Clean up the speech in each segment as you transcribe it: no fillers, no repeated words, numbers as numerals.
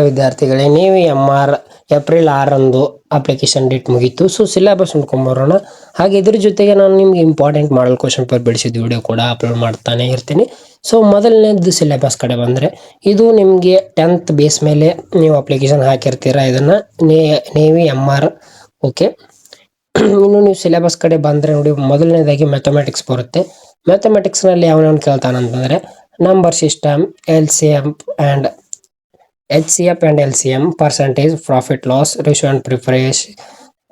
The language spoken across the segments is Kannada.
ವಿದ್ಯಾರ್ಥಿಗಳೇ, ನೀವು ಏಪ್ರಿಲ್ 6ರಂದು ಅಪ್ಲಿಕೇಶನ್ ಡೇಟ್ ಮುಗೀತು. ಸೊ ಸಿಲೆಬಸ್ ನೋಡ್ಕೊಂಬರೋಣ. ಹಾಗೆ ಇದ್ರ ಜೊತೆಗೆ ನಾನು ನಿಮ್ಗೆ ಇಂಪಾರ್ಟೆಂಟ್ ಮಾಡಲ್ ಕ್ವಶನ್ ಪೇಪರ್ ಬಿಡಿಸಿದ ವಿಡಿಯೋ ಕೂಡ ಅಪ್ಲೋಡ್ ಮಾಡ್ತಾನೆ ಇರ್ತೀನಿ. ಸೊ ಮೊದಲನೇದು ಸಿಲೆಬಸ್ ಕಡೆ ಬಂದರೆ, ಇದು ನಿಮಗೆ 10th ಬೇಸ್ ಮೇಲೆ ನೀವು ಅಪ್ಲಿಕೇಶನ್ ಹಾಕಿರ್ತೀರ. ಇದನ್ನು ನೇವಿ MR. ಓಕೆ, ಇನ್ನು ನೀವು ಸಿಲೆಬಸ್ ಕಡೆ ಬಂದರೆ ನೋಡಿ, ಮೊದಲನೇದಾಗಿ ಮ್ಯಾಥಮೆಟಿಕ್ಸ್ ಬರುತ್ತೆ. ಮ್ಯಾಥಮೆಟಿಕ್ಸ್ನಲ್ಲಿ ಯಾವನವನು ಕೇಳ್ತಾನಂತಂದರೆ number system, HCF and LCM, percentage, profit loss, ratio and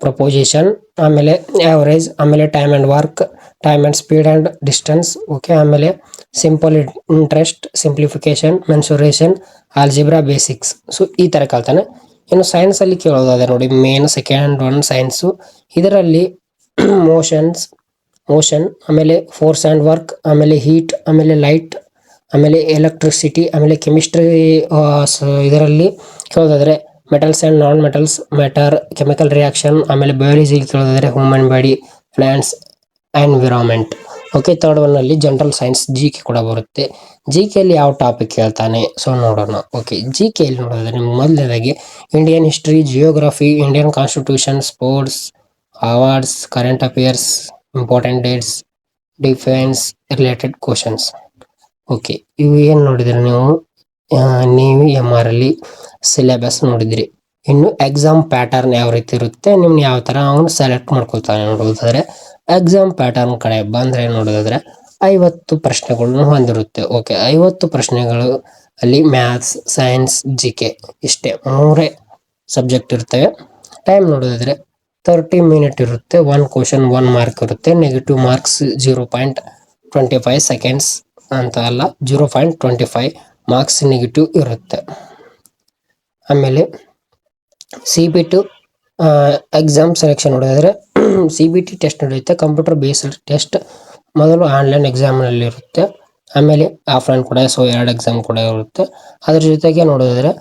proposition, ಆಮೇಲೆ ಆವರೇಜ್, ಆಮೇಲೆ time and work, time and speed and distance. Okay, ಆಮೇಲೆ simple interest, simplification, mensuration, algebra basics. So ಈ ಥರ ಕೇಳ್ತಾನೆ. ಇನ್ನು ಸೈನ್ಸಲ್ಲಿ ಕೇಳೋದಾದ್ರೆ ನೋಡಿ, ಮೇನ್ ಸೆಕೆಂಡ್ ಒನ್ ಸೈನ್ಸು. ಇದರಲ್ಲಿ ಮೋಷನ್, ಆಮೇಲೆ ಫೋರ್ಸ್ ಆ್ಯಂಡ್ ವರ್ಕ್, ಆಮೇಲೆ ಹೀಟ್, ಆಮೇಲೆ ಲೈಟ್, ಆಮೇಲೆ ಎಲೆಕ್ಟ್ರಿಸಿಟಿ, ಆಮೇಲೆ ಕೆಮಿಸ್ಟ್ರಿ. ಇದರಲ್ಲಿ ಕೇಳೋದಾದರೆ metals and non metals, matter, chemical reaction, ಆಮೇಲೆ ಬಯಾಲಜಿಗೆ ಕೇಳೋದಾದರೆ human body, plants, environment. Okay, third ಒನ್ನಲ್ಲಿ ಜನರಲ್ ಸೈನ್ಸ್, GK ಕೂಡ ಬರುತ್ತೆ. GKಯಲ್ಲಿ ಯಾವ ಟಾಪಿಕ್ ಕೇಳ್ತಾನೆ ಸೊ ನೋಡೋಣ. ಓಕೆ, GKಯಲ್ಲಿ ನೋಡೋದಾದ್ರೆ ನಿಮ್ಗೆ ಮೊದಲನೇದಾಗಿ Indian history, geography, Indian constitution, sports, awards, current affairs, important dates, defence related questions. Okay, ಇವು ಏನು ನೋಡಿದ್ರಿ ನೀವು MR ಅಲ್ಲಿ ಸಿಲೆಬಸ್ ನೋಡಿದ್ರಿ. ಇನ್ನು ಎಕ್ಸಾಮ್ ಪ್ಯಾಟರ್ನ್ ಯಾವ ರೀತಿ ಇರುತ್ತೆ, ನಿಮ್ಗೆ ಯಾವ ಥರ ಅವನು ಸೆಲೆಕ್ಟ್ ಮಾಡ್ಕೊಳ್ತಾನೆ ನೋಡೋದಾದ್ರೆ, ಎಕ್ಸಾಮ್ ಪ್ಯಾಟರ್ನ್ ಕಡೆ ಬಂದರೆ ನೋಡೋದಾದ್ರೆ 50 ಪ್ರಶ್ನೆಗಳನ್ನು ಹೊಂದಿರುತ್ತೆ. ಓಕೆ, 50 ಪ್ರಶ್ನೆಗಳು ಅಲ್ಲಿ ಮ್ಯಾಥ್ಸ್, ಸೈನ್ಸ್, GK ಇಷ್ಟೇ 3 ಸಬ್ಜೆಕ್ಟ್ ಇರ್ತವೆ. ಟೈಮ್ ನೋಡೋದಾದ್ರೆ 30 ಮಿನಿಟ್ ಇರುತ್ತೆ. 1 ಕ್ವಶನ್ 1 ಮಾರ್ಕ್ ಇರುತ್ತೆ. ನೆಗೆಟಿವ್ ಮಾರ್ಕ್ಸ್ 0.25 ಸೆಕೆಂಡ್ಸ್ ಅಂತ ಅಲ್ಲ, 0.25 ಮಾರ್ಕ್ಸ್ ನೆಗೆಟಿವ್ ಇರುತ್ತೆ. ಆಮೇಲೆ CBT ಎಕ್ಸಾಮ್ ಸೆಲೆಕ್ಷನ್ ನೋಡೋದಾದ್ರೆ CBT ಟೆಸ್ಟ್ ನಡೆಯುತ್ತೆ. ಕಂಪ್ಯೂಟರ್ ಬೇಸ್ಡ್ ಟೆಸ್ಟ್ ಮೊದಲು ಆನ್ಲೈನ್ ಎಕ್ಸಾಮ್ನಲ್ಲಿ ಇರುತ್ತೆ, ಆಮೇಲೆ ಆಫ್ಲೈನ್ ಕೂಡ. ಸೊ 2 ಎಕ್ಸಾಮ್ ಕೂಡ ಇರುತ್ತೆ. ಅದ್ರ ಜೊತೆಗೆ ನೋಡೋದಾದ್ರೆ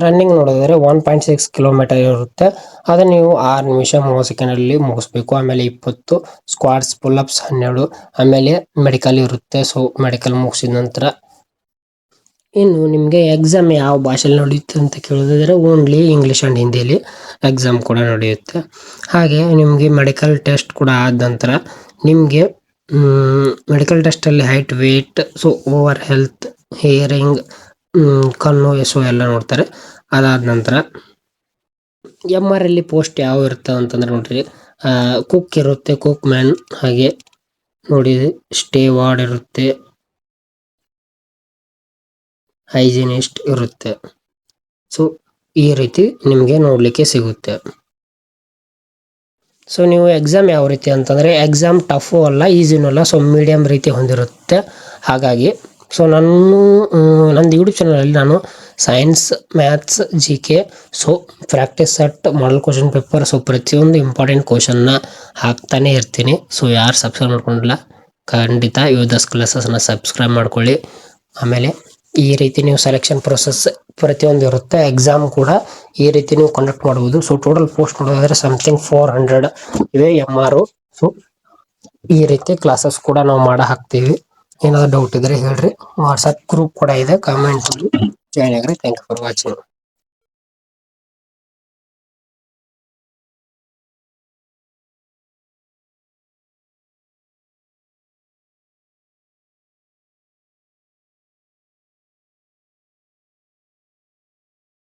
ರನ್ನಿಂಗ್ ನೋಡೋದಾದ್ರೆ 1.6 ಕಿಲೋಮೀಟರ್ ಇರುತ್ತೆ. ಅದನ್ನು ನೀವು 6 ನಿಮಿಷ 30 ಸೆಕೆಂಡಲ್ಲಿ ಮುಗಿಸ್ಬೇಕು. ಆಮೇಲೆ 20 ಸ್ಕ್ವಾಟ್ಸ್, ಪುಲ್ಅಪ್ಸ್ 12, ಆಮೇಲೆ ಮೆಡಿಕಲ್ ಇರುತ್ತೆ. ಸೊ ಮೆಡಿಕಲ್ ಮುಗಿಸಿದ ನಂತರ ಇನ್ನು ನಿಮಗೆ ಎಕ್ಸಾಮ್ ಯಾವ ಭಾಷೆಯಲ್ಲಿ ನಡೆಯುತ್ತೆ ಅಂತ ಕೇಳೋದಾದ್ರೆ ಓನ್ಲಿ ಇಂಗ್ಲೀಷ್ ಆ್ಯಂಡ್ ಹಿಂದಿಯಲ್ಲಿ ಎಕ್ಸಾಮ್ ಕೂಡ ನಡೆಯುತ್ತೆ. ಹಾಗೆ ನಿಮಗೆ ಮೆಡಿಕಲ್ ಟೆಸ್ಟ್ ಕೂಡ ಆದ ನಂತರ ನಿಮಗೆ ಮೆಡಿಕಲ್ ಟೆಸ್ಟಲ್ಲಿ height, weight, so over health, hearing, ಕಣ್ಣು, ಎಸು ಎಲ್ಲ ನೋಡ್ತಾರೆ. ಅದಾದ ನಂತರ MR ಅಲ್ಲಿ ಪೋಸ್ಟ್ ಯಾವ ಇರುತ್ತೆ ಅಂತಂದ್ರೆ ನೋಡ್ರಿ, ಕುಕ್ ಇರುತ್ತೆ, ಕುಕ್ ಮ್ಯಾನ್, ಹಾಗೆ ನೋಡಿ ಸ್ಟೇವಾರ್ಡ್ ಇರುತ್ತೆ, ಹೈಜಿನಿಸ್ಟ್ ಇರುತ್ತೆ. ಸೊ ಈ ರೀತಿ ನಿಮಗೆ ನೋಡಲಿಕ್ಕೆ ಸಿಗುತ್ತೆ. ಸೊ ನೀವು ಎಕ್ಸಾಮ್ ಯಾವ ರೀತಿ ಅಂತಂದರೆ, ಎಕ್ಸಾಮ್ ಟಫು ಅಲ್ಲ, ಈಸಿನೂ ಅಲ್ಲ, ಸೊ ಮೀಡಿಯಮ್ ರೀತಿ ಹೊಂದಿರುತ್ತೆ. ಹಾಗಾಗಿ ಸೊ ನಂದು ಯೂಟ್ಯೂಬ್ ಚಾನಲಲ್ಲಿ ನಾನು science, maths, GK, so practice set, ಮಾಡಲ್ ಕ್ವಶನ್ ಪೇಪರ್, ಸೊ ಪ್ರತಿಯೊಂದು ಇಂಪಾರ್ಟೆಂಟ್ ಕ್ವಶನ್ನ ಹಾಕ್ತಾನೆ ಇರ್ತೀನಿ. ಸೊ ಯಾರು ಸಬ್ಸ್ಕ್ರೈಬ್ ಮಾಡ್ಕೊಂಡಿಲ್ಲ ಖಂಡಿತ ಯೋಧಾಸ್ ಕ್ಲಾಸಸ್ನ ಸಬ್ಸ್ಕ್ರೈಬ್ ಮಾಡ್ಕೊಳ್ಳಿ. ಆಮೇಲೆ ಈ ರೀತಿ ನೀವು ಸೆಲೆಕ್ಷನ್ ಪ್ರೊಸೆಸ್ ಪ್ರತಿಯೊಂದು ಇರುತ್ತೆ. ಎಕ್ಸಾಮ್ ಕೂಡ ಈ ರೀತಿ ನೀವು ಕಂಡಕ್ಟ್ ಮಾಡ್ಬೋದು. ಸೊ ಟೋಟಲ್ ಪೋಸ್ಟ್ ನೋಡೋದಾದ್ರೆ ಸಮಥಿಂಗ್ 400 ಇವೆ MR. ಸೊ ಈ ರೀತಿ ಕ್ಲಾಸಸ್ ಕೂಡ ನಾವು ಹಾಕ್ತೀವಿ. ಏನಾದ್ರು ಡೌಟ್ ಇದ್ರೆ ಹೇಳ್ರಿ. ವಾಟ್ಸಪ್ ಗ್ರೂಪ್ ಕೂಡ ಇದೆ, ಕಾಮೆಂಟ್ ಜಾಯ್ನ್ ಆಗ್ರಿ. Thank you for watching.